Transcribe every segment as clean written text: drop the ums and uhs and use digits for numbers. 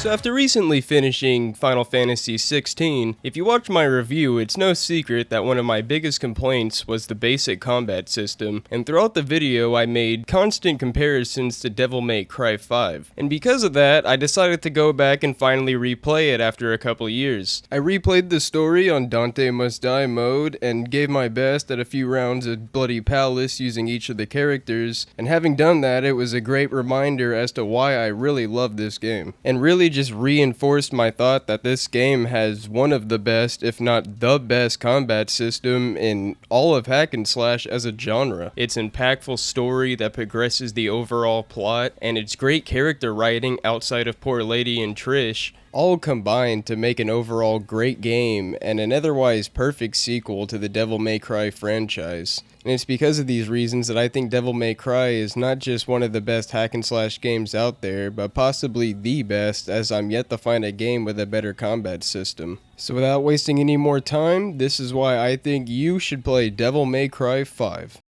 So after recently finishing Final Fantasy XVI, if you watch my review, it's no secret that one of my biggest complaints was the basic combat system, and throughout the video I made constant comparisons to Devil May Cry 5. And because of that, I decided to go back and finally replay it after a couple years. I replayed the story on Dante Must Die mode, and gave my best at a few rounds at Bloody Palace using each of the characters, and having done that, it was a great reminder as to why I really love this game. And really just reinforced my thought that this game has one of the best, if not the best, combat system in all of hack and slash as a genre. Its impactful story that progresses the overall plot, and its great character writing outside of poor Lady and Trish, all combined to make an overall great game and an otherwise perfect sequel to the Devil May Cry franchise. And it's because of these reasons that I think Devil May Cry is not just one of the best hack and slash games out there, but possibly the best, as I'm yet to find a game with a better combat system. So without wasting any more time, this is why I think you should play Devil May Cry 5.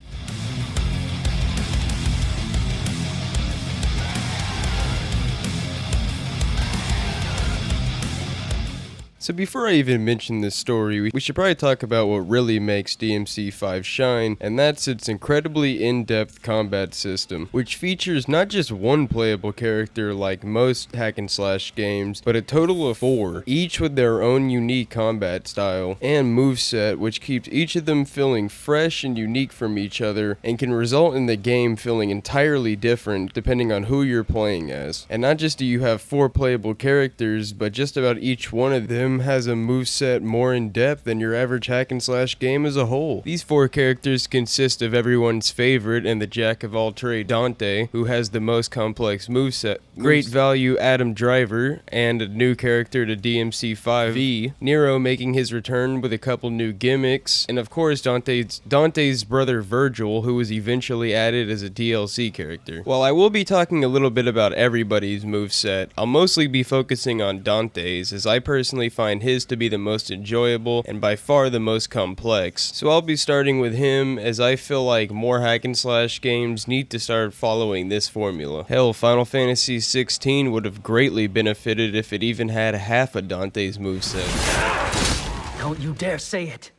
So before I even mention this story, we should probably talk about what really makes DMC5 shine, and that's its incredibly in-depth combat system, which features not just one playable character like most hack and slash games, but a total of 4, each with their own unique combat style and moveset, which keeps each of them feeling fresh and unique from each other, and can result in the game feeling entirely different depending on who you're playing as. And not just do you have 4 playable characters, but just about each one of them has a moveset more in depth than your average hack and slash game as a whole. These 4 characters consist of everyone's favorite and the jack of all trades Dante, who has the most complex moveset, great value Adam Driver, and a new character to DMC5 V, Nero making his return with a couple new gimmicks, and of course Dante's brother Virgil, who was eventually added as a DLC character. While I will be talking a little bit about everybody's moveset, I'll mostly be focusing on Dante's, as I personally find his to be the most enjoyable and by far the most complex. So I'll be starting with him, as I feel like more hack and slash games need to start following this formula. Hell, Final Fantasy XVI would have greatly benefited if it even had half of Dante's moveset. Don't you dare say it.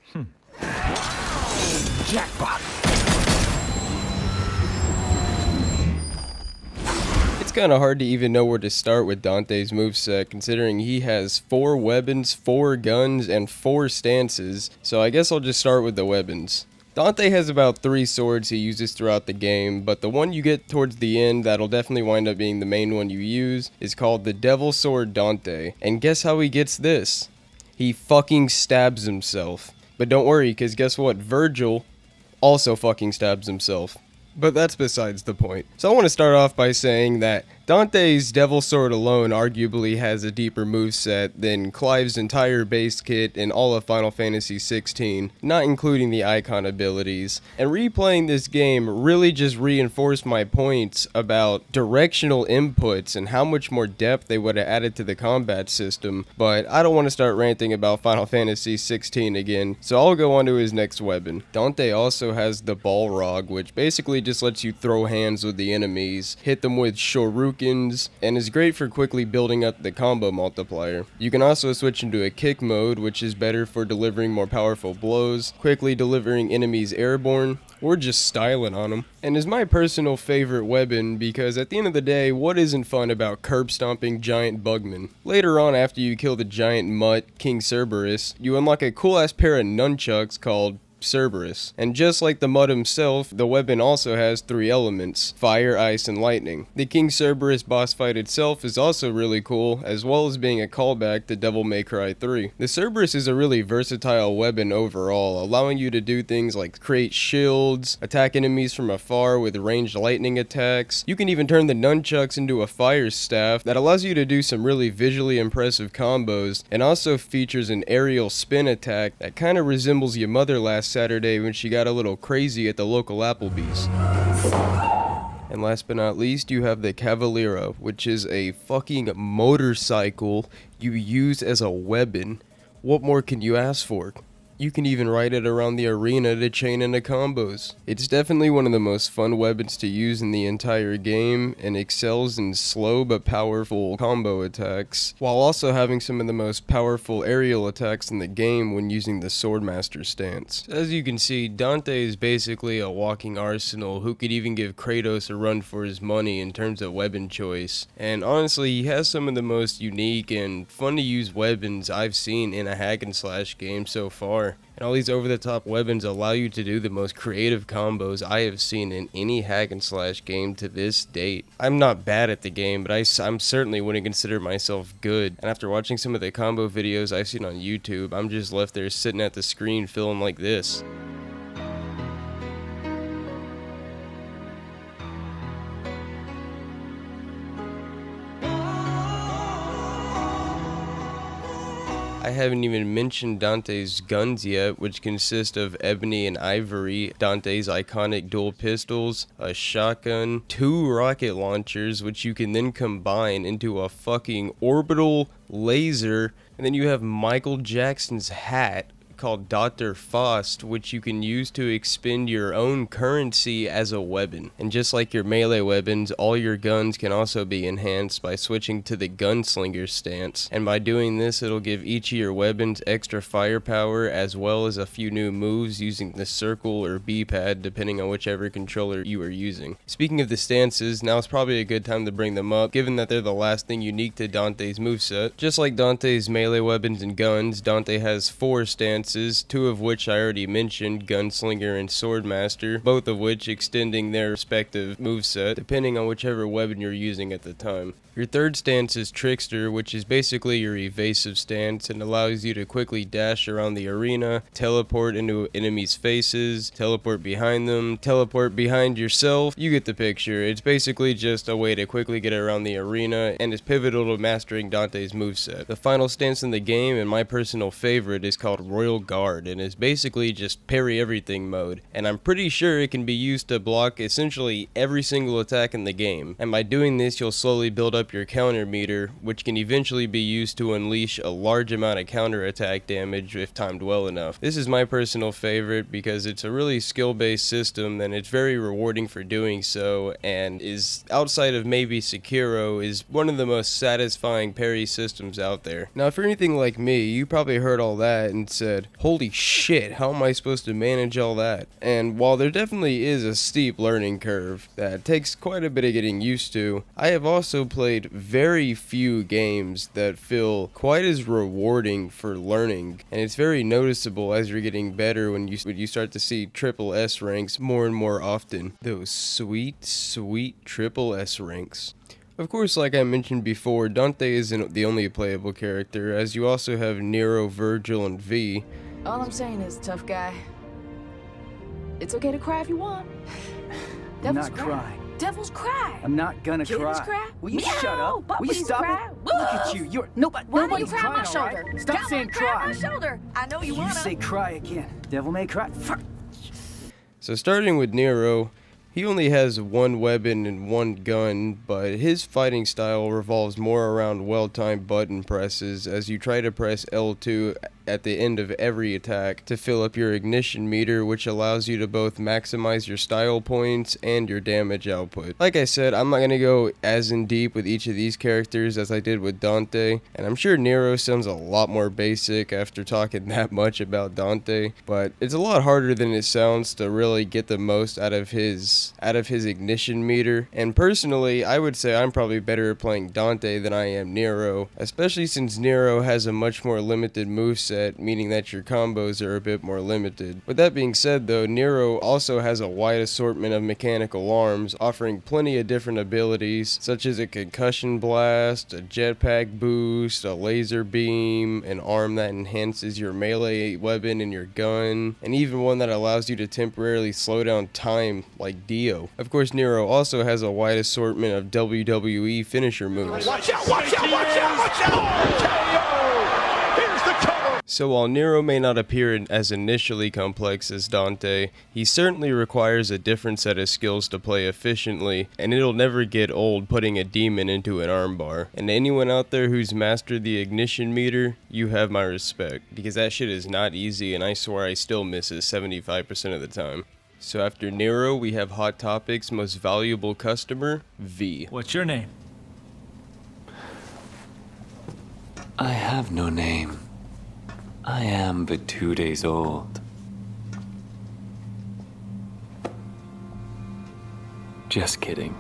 Jackpot. It's kinda hard to even know where to start with Dante's moveset, considering he has 4 weapons, 4 guns, and 4 stances, so I guess I'll just start with the weapons. Dante has about 3 swords he uses throughout the game, but the one you get towards the end that'll definitely wind up being the main one you use is called the Devil Sword Dante. And guess how he gets this? He fucking stabs himself. But don't worry, cause guess what? Virgil also fucking stabs himself. But that's besides the point. So I want to start off by saying that Dante's Devil Sword alone arguably has a deeper moveset than Clive's entire base kit in all of Final Fantasy XVI, not including the icon abilities. And replaying this game really just reinforced my points about directional inputs and how much more depth they would have added to the combat system, but I don't want to start ranting about Final Fantasy XVI again, so I'll go on to his next weapon. Dante also has the Balrog, which basically just lets you throw hands with the enemies, hit them with shurikens, and is great for quickly building up the combo multiplier. You can also switch into a kick mode, which is better for delivering more powerful blows, quickly delivering enemies airborne, or just styling on them. And is my personal favorite weapon because at the end of the day, what isn't fun about curb stomping giant bugmen? Later on, after you kill the giant mutt, King Cerberus, you unlock a cool ass pair of nunchucks called Cerberus. And just like the mud himself, the weapon also has 3 elements: fire, ice, and lightning. The King Cerberus boss fight itself is also really cool, as well as being a callback to Devil May Cry 3. The Cerberus is a really versatile weapon overall, allowing you to do things like create shields, attack enemies from afar with ranged lightning attacks. You can even turn the nunchucks into a fire staff that allows you to do some really visually impressive combos, and also features an aerial spin attack that kinda resembles your mother last Saturday when she got a little crazy at the local Applebee's. And last but not least, you have the Cavalera, which is a fucking motorcycle you use as a weapon. What more can you ask for? You can even ride it around the arena to chain into combos. It's definitely one of the most fun weapons to use in the entire game, and excels in slow but powerful combo attacks, while also having some of the most powerful aerial attacks in the game when using the Swordmaster stance. As you can see, Dante is basically a walking arsenal who could even give Kratos a run for his money in terms of weapon choice, and honestly he has some of the most unique and fun to use weapons I've seen in a hack and slash game so far. And all these over-the-top weapons allow you to do the most creative combos I have seen in any hack and slash game to this date. I'm not bad at the game, but I'm certainly wouldn't consider myself good. And after watching some of the combo videos I've seen on YouTube, I'm just left there sitting at the screen feeling like this. I haven't even mentioned Dante's guns yet, which consist of ebony and ivory, Dante's iconic dual pistols, a shotgun, 2 rocket launchers, which you can then combine into a fucking orbital laser, and then you have Michael Jackson's hat called Dr. Faust, which you can use to expend your own currency as a weapon. And just like your melee weapons, all your guns can also be enhanced by switching to the gunslinger stance. And by doing this, it'll give each of your weapons extra firepower, as well as a few new moves using the circle or B pad, depending on whichever controller you are using. Speaking of the stances, now is probably a good time to bring them up, given that they're the last thing unique to Dante's moveset. Just like Dante's melee weapons and guns, Dante has 4 stances, 2 of which I already mentioned, Gunslinger and Swordmaster, both of which extending their respective moveset, depending on whichever weapon you're using at the time. Your third stance is Trickster, which is basically your evasive stance and allows you to quickly dash around the arena, teleport into enemies' faces, teleport behind them, teleport behind yourself. You get the picture. It's basically just a way to quickly get around the arena and is pivotal to mastering Dante's moveset. The final stance in the game, and my personal favorite, is called Royal Guard and is basically just parry everything mode. And I'm pretty sure it can be used to block essentially every single attack in the game. And by doing this, you'll slowly build up your counter meter, which can eventually be used to unleash a large amount of counter attack damage if timed well enough. This is my personal favorite because it's a really skill-based system and it's very rewarding for doing so, and is, outside of maybe Sekiro, is one of the most satisfying parry systems out there. Now if you're anything like me, you probably heard all that and said, holy shit, how am I supposed to manage all that? And while there definitely is a steep learning curve that takes quite a bit of getting used to, I have also played very few games that feel quite as rewarding for learning, and it's very noticeable as you're getting better when you start to see triple S ranks more and more often. Those sweet triple S ranks. Of course, like I mentioned before, Dante isn't the only playable character, as you also have Nero, Virgil, and V. All I'm saying is, tough guy, it's okay to cry if you want. I'm Devils not cry. crying. Devils cry. I'm not gonna Kittens cry. cry. Will you Meow. shut up? Will you Puppies stop cry. it? Look at you. You're Why don't you nobody's cry on my crying, all shoulder? right? Stop Come saying on, cry on cry. my shoulder. I know you You wanna. say cry again. Devil may cry. So starting with Nero, he only has 1 weapon and 1 gun, but his fighting style revolves more around well-timed button presses as you try to press L2 at the end of every attack to fill up your ignition meter, which allows you to both maximize your style points and your damage output. Like I said, I'm not going to go as in deep with each of these characters as I did with Dante, and I'm sure Nero sounds a lot more basic after talking that much about Dante, but it's a lot harder than it sounds to really get the most out of his ignition meter. And personally, I would say I'm probably better at playing Dante than I am Nero, especially since Nero has a much more limited moveset, meaning that your combos are a bit more limited. With that being said though, Nero also has a wide assortment of mechanical arms, offering plenty of different abilities, such as a concussion blast, a jetpack boost, a laser beam, an arm that enhances your melee weapon and your gun, and even one that allows you to temporarily slow down time like Dio. Of course, Nero also has a wide assortment of WWE finisher moves. Watch out, watch out, watch out, watch out! KO! Here's the cover. So while Nero may not appear as initially complex as Dante, he certainly requires a different set of skills to play efficiently, and it'll never get old putting a demon into an armbar. And anyone out there who's mastered the ignition meter, you have my respect, because that shit is not easy, and I swear I still miss it 75% of the time. So after Nero, we have Hot Topic's most valuable customer, V. What's your name? I have no name. I am but 2 days old. Just kidding.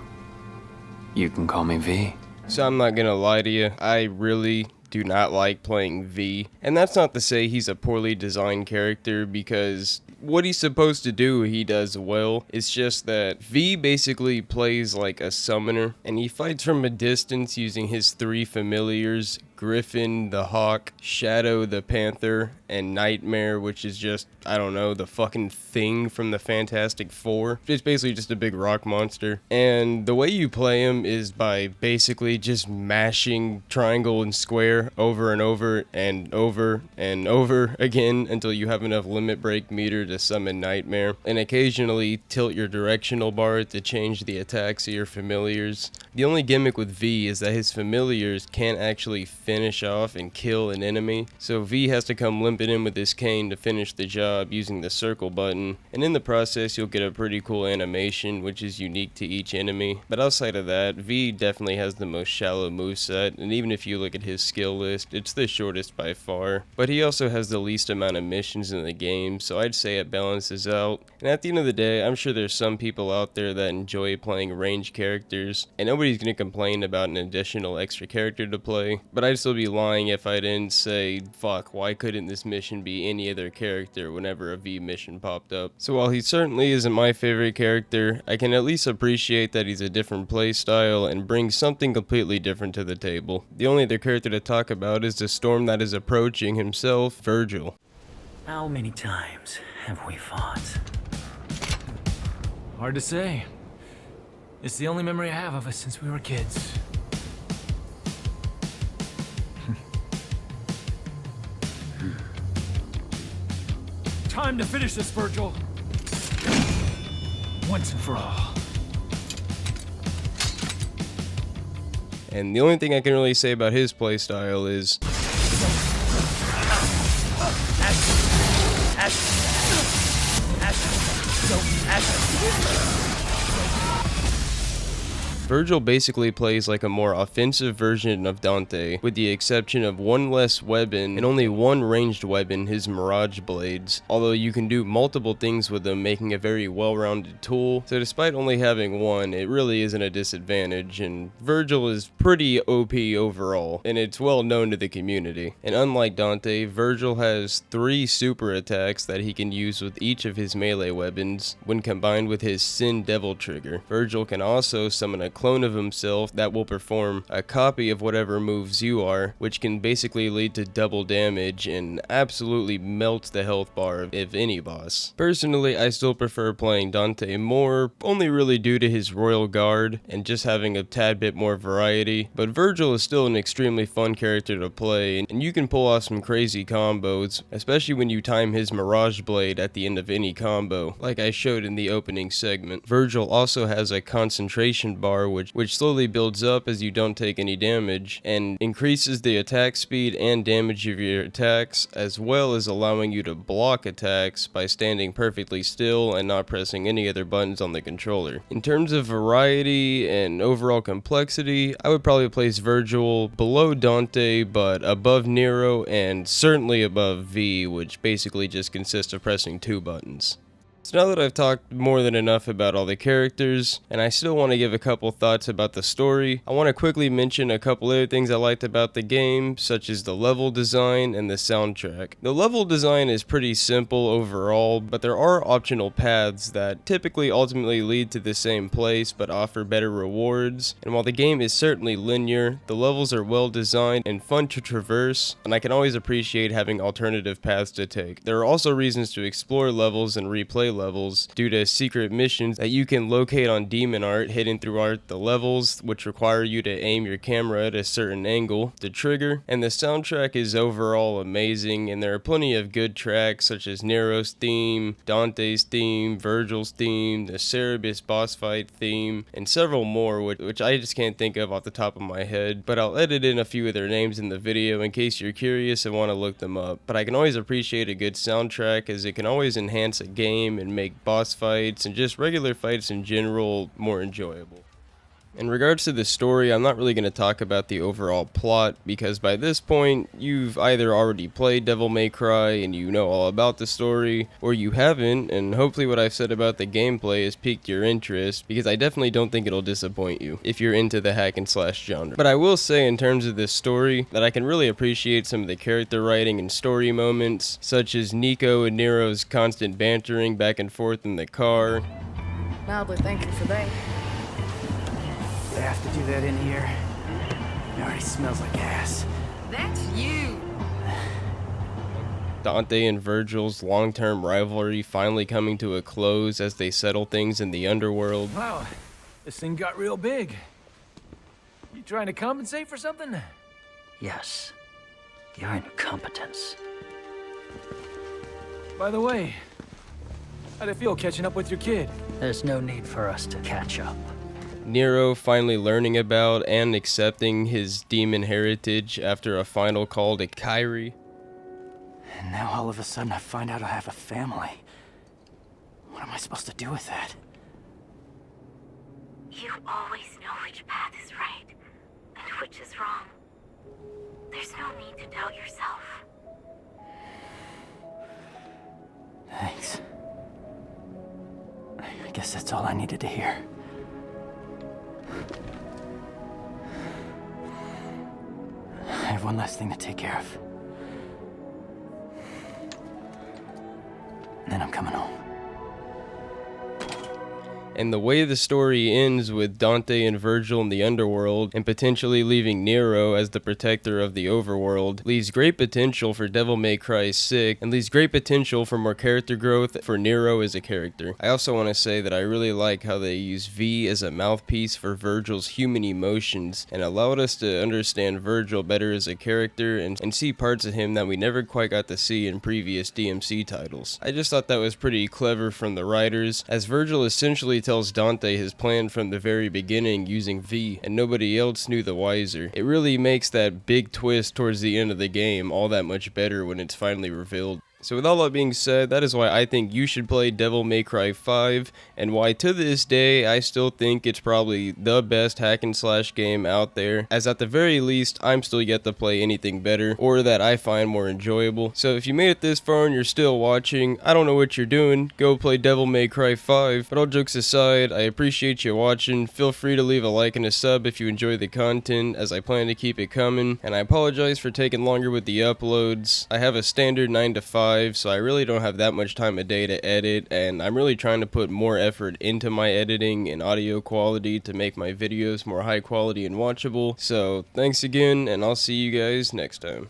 You can call me V. So I'm not gonna lie to you, I really do not like playing V. And that's not to say he's a poorly designed character, because what he's supposed to do, he does well. It's just that V basically plays like a summoner, and he fights from a distance using his 3 familiars: Griffin, the Hawk, Shadow, the Panther, and Nightmare, which is just, I don't know, the fucking thing from the Fantastic Four. It's basically just a big rock monster. And the way you play him is by basically just mashing triangle and square over and over and over and over again until you have enough limit break meter to summon Nightmare, and occasionally tilt your directional bar to change the attacks of your familiars. The only gimmick with V is that his familiars can't actually finish off and kill an enemy, so V has to come limping in with his cane to finish the job using the circle button, and in the process you'll get a pretty cool animation which is unique to each enemy. But outside of that, V definitely has the most shallow moveset, and even if you look at his skill list, it's the shortest by far. But he also has the least amount of missions in the game, so I'd say it balances out. And at the end of the day, I'm sure there's some people out there that enjoy playing ranged characters, and nobody's gonna complain about an additional extra character to play, but I'd still be lying if I didn't say, fuck, why couldn't this mission be any other character whenever a V mission popped up? So while he certainly isn't my favorite character, I can at least appreciate that he's a different playstyle and brings something completely different to the table. The only other character to talk about is the storm that is approaching himself, Virgil. How many times have we fought? Hard to say. It's the only memory I have of us since we were kids. Time to finish this, Virgil. Once and for all. And the only thing I can really say about his playstyle is Virgil basically plays like a more offensive version of Dante, with the exception of one less weapon and only one ranged weapon, his Mirage Blades, although you can do multiple things with them, making a very well-rounded tool. So despite only having one, it really isn't a disadvantage, and Virgil is pretty OP overall, and it's well known to the community. And unlike Dante, Virgil has 3 super attacks that he can use with each of his melee weapons when combined with his Sin Devil trigger. Virgil can also summon a clone of himself that will perform a copy of whatever moves you are, which can basically lead to double damage and absolutely melts the health bar of any boss. Personally, I still prefer playing Dante more, only really due to his Royal Guard and just having a tad bit more variety, but Virgil is still an extremely fun character to play, and you can pull off some crazy combos, especially when you time his Mirage Blade at the end of any combo, like I showed in the opening segment. Virgil also has a concentration bar which slowly builds up as you don't take any damage, and increases the attack speed and damage of your attacks, as well as allowing you to block attacks by standing perfectly still and not pressing any other buttons on the controller. In terms of variety and overall complexity, I would probably place Virgil below Dante, but above Nero, and certainly above V, which basically just consists of pressing 2 buttons. So now that I've talked more than enough about all the characters, and I still want to give a couple thoughts about the story, I want to quickly mention a couple other things I liked about the game, such as the level design and the soundtrack. The level design is pretty simple overall, but there are optional paths that typically ultimately lead to the same place but offer better rewards, and while the game is certainly linear, the levels are well designed and fun to traverse, and I can always appreciate having alternative paths to take. There are also reasons to explore levels and replay levels due to secret missions that you can locate on demon art hidden throughout the levels, which require you to aim your camera at a certain angle to trigger. And the soundtrack is overall amazing, and there are plenty of good tracks such as Nero's theme, Dante's theme, Virgil's theme, the Cerberus boss fight theme, and several more which I just can't think of off the top of my head, but I'll edit in a few of their names in the video in case you're curious and want to look them up. But I can always appreciate a good soundtrack, as it can always enhance a game and make boss fights and just regular fights in general more enjoyable. In regards to the story, I'm not really going to talk about the overall plot, because by this point, you've either already played Devil May Cry and you know all about the story, or you haven't, and hopefully what I've said about the gameplay has piqued your interest, because I definitely don't think it'll disappoint you if you're into the hack and slash genre. But I will say, in terms of this story, that I can really appreciate some of the character writing and story moments, such as Nico and Nero's constant bantering back and forth in the car. Mildly thankful for that. They have to do that in here. It already smells like ass. That's you! Dante and Virgil's long-term rivalry finally coming to a close as they settle things in the underworld. Wow, this thing got real big. You trying to compensate for something? Yes. Your incompetence. By the way, how'd it feel catching up with your kid? There's no need for us to catch up. Nero finally learning about and accepting his demon heritage after a final call to Kyrie. And now all of a sudden I find out I have a family. What am I supposed to do with that? You always know which path is right and which is wrong. There's no need to doubt yourself. Thanks. I guess that's all I needed to hear. I have one last thing to take care of. And then I'm coming home. And the way the story ends with Dante and Virgil in the underworld and potentially leaving Nero as the protector of the overworld leaves great potential for Devil May Cry 6 and leaves great potential for more character growth for Nero as a character. I also want to say that I really like how they use V as a mouthpiece for Virgil's human emotions and allowed us to understand Virgil better as a character and see parts of him that we never quite got to see in previous DMC titles. I just thought that was pretty clever from the writers, as Virgil essentially tells Dante his plan from the very beginning using V, and nobody else knew the wiser. It really makes that big twist towards the end of the game all that much better when it's finally revealed. So with all that being said, that is why I think you should play Devil May Cry 5, and why to this day I still think it's probably the best hack and slash game out there, as at the very least I'm still yet to play anything better, or that I find more enjoyable. So if you made it this far and you're still watching, I don't know what you're doing, go play Devil May Cry 5, but all jokes aside, I appreciate you watching. Feel free to leave a like and a sub if you enjoy the content, as I plan to keep it coming, and I apologize for taking longer with the uploads. I have a standard 9 to 5, so I really don't have that much time a day to edit, and I'm really trying to put more effort into my editing and audio quality to make my videos more high quality and watchable. So thanks again, and I'll see you guys next time.